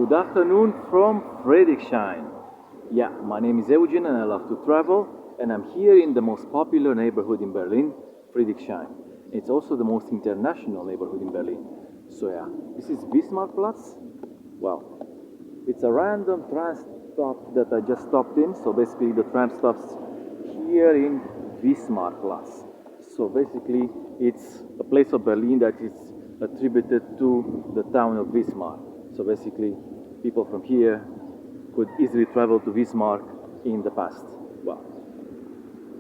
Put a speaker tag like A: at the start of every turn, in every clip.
A: Good afternoon from Friedrichshain. Yeah, my name is Eugen and I love to travel, and I'm here in the most popular neighborhood in Berlin, Friedrichshain. It's also the most international neighborhood in Berlin. So yeah, this is Bismarckplatz. Well, it's a random tram stop that I just stopped in. So basically the tram stops here in Bismarckplatz. So basically it's a place of Berlin that is attributed to the town of Bismarck. So basically people from here could easily travel to Bismarck in the past. Well,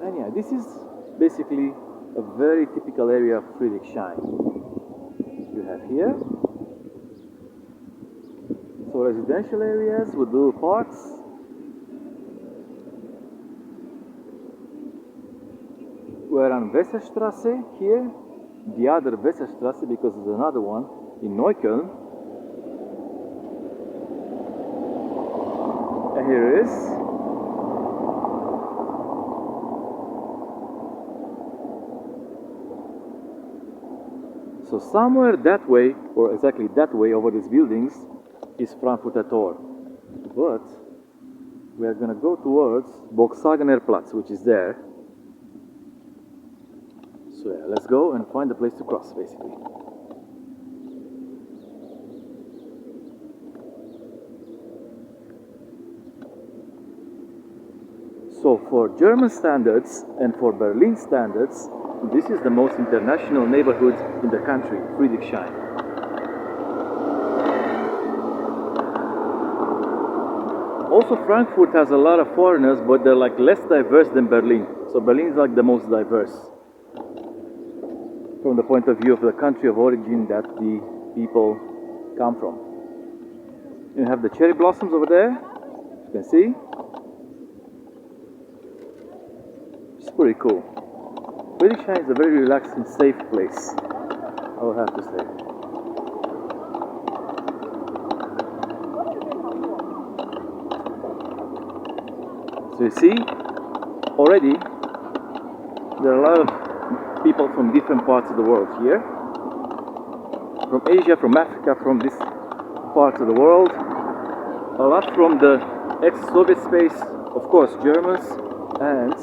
A: and yeah, this is basically a very typical area of Friedrichshain. You have here so residential areas with little parks. We're on Weserstrasse here, the other Weserstrasse because there's another one in Neukölln. And here it is. So somewhere that way, or exactly that way over these buildings, is Frankfurter Tor. But we are gonna go towards Boxhagener Platz, which is there. So yeah, let's go and find a place to cross, basically. So for German standards and for Berlin standards, this is the most international neighborhood in the country, Friedrichshain. Also, Frankfurt has a lot of foreigners, but they're like less diverse than Berlin. So Berlin is like the most diverse from the point of view of the country of origin that the people come from. You have the cherry blossoms over there, you can see. It's pretty cool. Friedrichshain is a very relaxed and safe place, I would have to say. So you see, already there are a lot of people from different parts of the world here. From Asia, from Africa, from this part of the world. A lot from the ex-Soviet space, of course Germans, and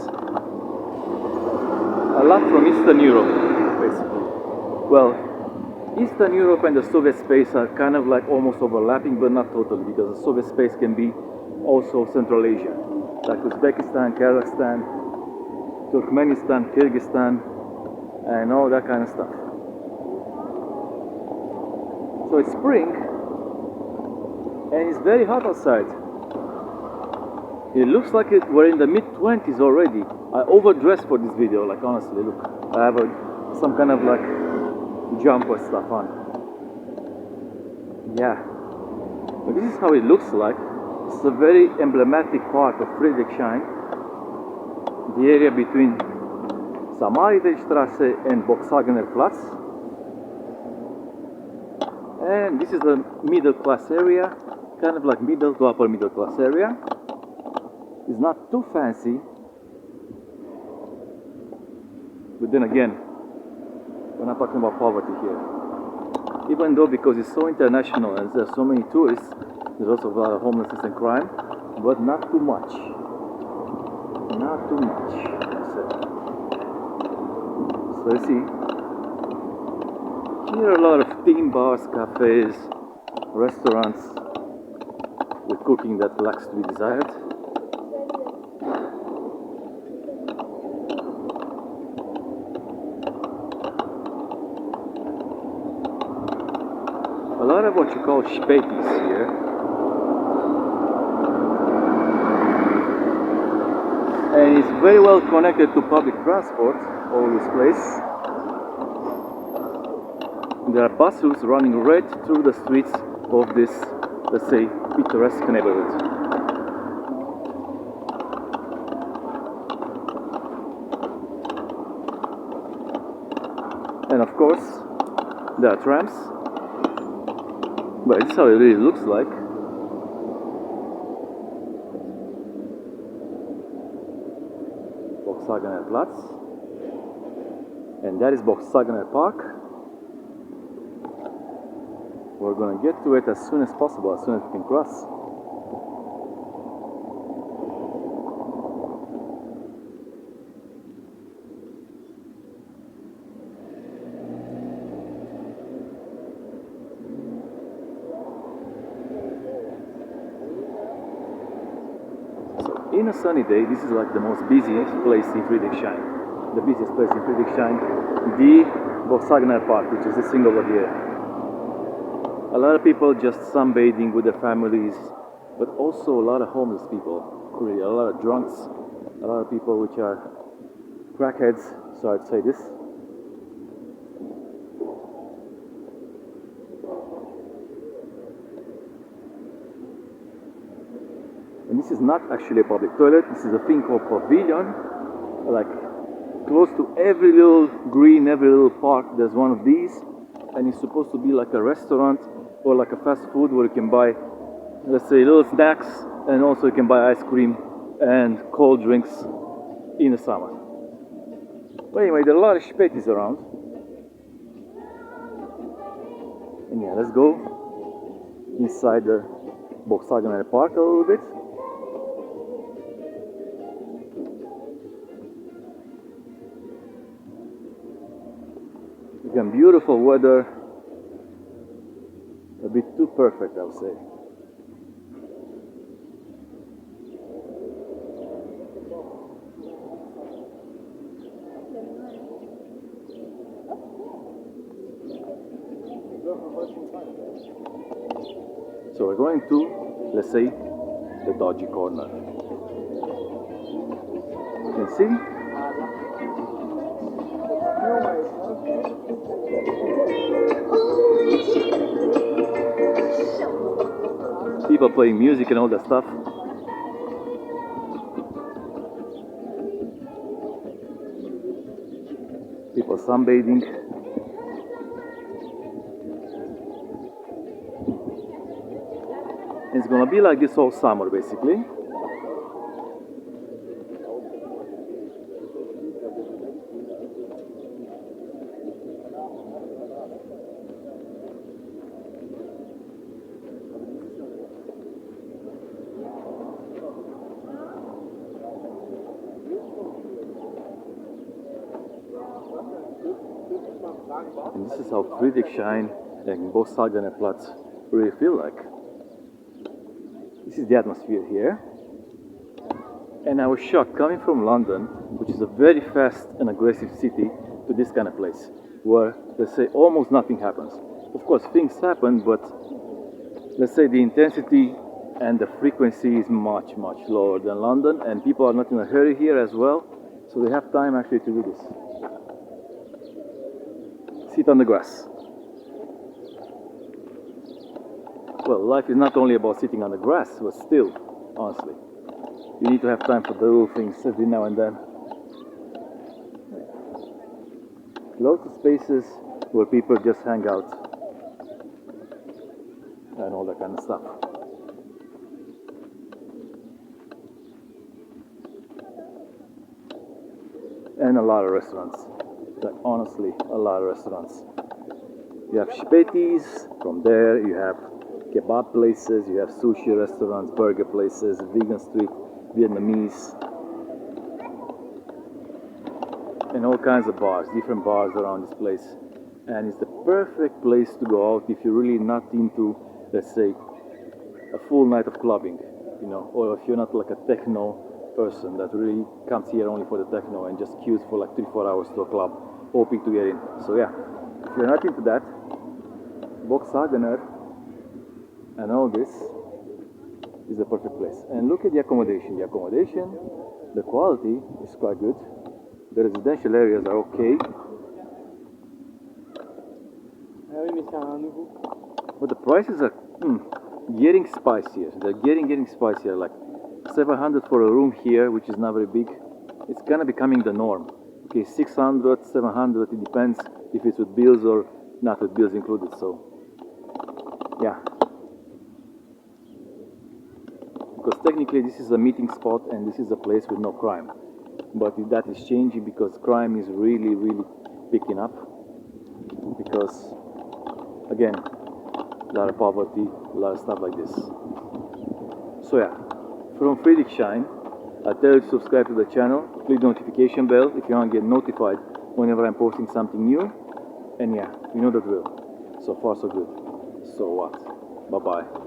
A: a lot from Eastern Europe, basically. Well, Eastern Europe and the Soviet space are kind of like almost overlapping, but not totally, because the Soviet space can be also Central Asia, like Uzbekistan, Kazakhstan, Turkmenistan, Kyrgyzstan, and all that kind of stuff. So it's spring, and it's very hot outside. It looks like we're in the mid-20s already. I overdressed for this video, like honestly, look. I have some kind of like jumper stuff on. Yeah. But this is how it looks like. It's a very emblematic part of Friedrichshain. The area between Samariterstrasse and Boxhagener Platz. And this is the middle class area, kind of like middle to upper middle class area. It's not too fancy, but then again, we're not talking about poverty here. Even though, because it's so international and there's so many tourists, there's also a lot of homelessness and crime, but not too much. Not too much. So you see, here are a lot of theme bars, cafes, restaurants with cooking that lacks to be desired. A lot of what you call Spätis here. And it's very well connected to public transport, all this place. There are bus routes running right through the streets of this, let's say, picturesque neighborhood. And of course, there are trams. But this is how it really looks like. Boxhagener Platz. And that is Boxhagener Park. We're gonna get to it as soon as possible, as soon as we can cross. In a sunny day, this is like the most busiest place in Friedrichshain. The busiest place in Friedrichshain, the Boxhagener Park, which is this thing over here. A lot of people just sunbathing with their families, but also a lot of homeless people, really, a lot of drunks, a lot of people which are crackheads, so I'd say this. And this is not actually a public toilet, this is a thing called pavilion. Like close to every little green, every little park, there's one of these. And it's supposed to be like a restaurant or like a fast food where you can buy, let's say, little snacks, and also you can buy ice cream and cold drinks in the summer. But anyway, there are a lot of spetis around. And yeah, let's go inside the Boxhagener Park a little bit. Again, beautiful weather, a bit too perfect, I would say. So we're going to, let's say, the dodgy corner. You can see. People playing music and all that stuff. People sunbathing. It's gonna be like this all summer basically. And this is how Friedrichshain and Boxhagener Platz really feel like. This is the atmosphere here. And I was shocked coming from London, which is a very fast and aggressive city, to this kind of place, where, let's say, almost nothing happens. Of course, things happen, but let's say the intensity and the frequency is much, much lower than London, and people are not in a hurry here as well, so they have time actually to do this. Sit on the grass. Well, life is not only about sitting on the grass, but still, honestly, you need to have time for the little things every now and then. Lots of spaces where people just hang out and all that kind of stuff. And a lot of restaurants. Like honestly, a lot of restaurants. You have spetis, from there you have kebab places, you have sushi restaurants, burger places, vegan street, Vietnamese, and all kinds of bars, different bars around this place. And it's the perfect place to go out if you're really not into, let's say, a full night of clubbing, you know, or if you're not like a techno person that really comes here only for the techno and just queues for like 3-4 hours to a club hoping to get in. So yeah, if you're not into that, Boxhagener and all this is the perfect place. And look at the accommodation. The quality is quite good. The residential areas are okay. But the prices are getting spicier. They're getting spicier. Like 700 for a room here, which is not very big. It's kind of becoming the norm. Okay, 600, 700, it depends if it's with bills or not with bills included. So, yeah. Because technically this is a meeting spot and this is a place with no crime. But that is changing because crime is really picking up. Because, again, a lot of poverty, a lot of stuff like this. So yeah, from Friedrichshain, I tell you to subscribe to the channel, click the notification bell if you want to get notified whenever I'm posting something new. And yeah, you know the drill. So far so good. So what? Bye bye.